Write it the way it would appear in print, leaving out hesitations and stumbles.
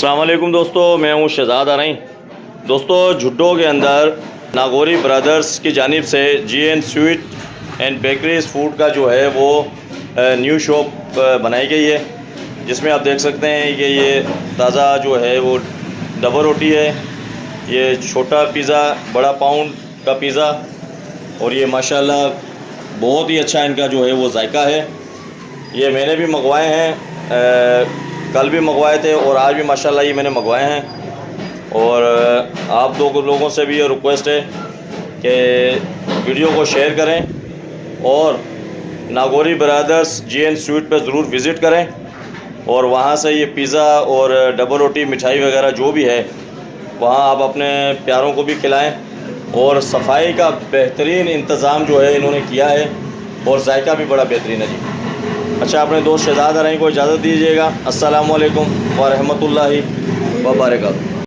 अस्सलाम वालेकुम दोस्तों, मैं हूँ शहजाद आरई। दोस्तों, झुड्डो के अंदर नागौरी ब्रदर्स की जानिब से GN sweet and bakeries food का जो है वो न्यू शॉप बनाई गई है, जिसमें आप देख सकते हैं कि ये ताज़ा जो है वो डबल रोटी है, ये छोटा पिज़्ज़ा, बड़ा पाउंड का पिज़्ज़ा, और ये माशाल्लाह बहुत ही अच्छा इनका जो है वो जायका है। ये मैंने भी मंगवाए हैं, कल भी मंगवाए थे और आज भी माशाल्लाह ये मैंने मंगवाए हैं। और आप लोगों से भी ये रिक्वेस्ट है कि वीडियो को शेयर करें और नागौरी ब्रदर्स GN स्वीट पे ज़रूर विज़िट करें और वहाँ से ये पिज़्ज़ा और डबल रोटी, मिठाई वगैरह जो भी है वहाँ आप अपने प्यारों को भी खिलाएं। और सफाई का बेहतरीन इंतज़ाम जो है इन्होंने किया है और जायका भी बड़ा बेहतरीन है जी। अच्छा, अपने दोस्त शहजाद आरई को इजाज़त दीजिएगा। अस्सलामु अलैकुम व रहमतुल्लाहि व बरकातहू।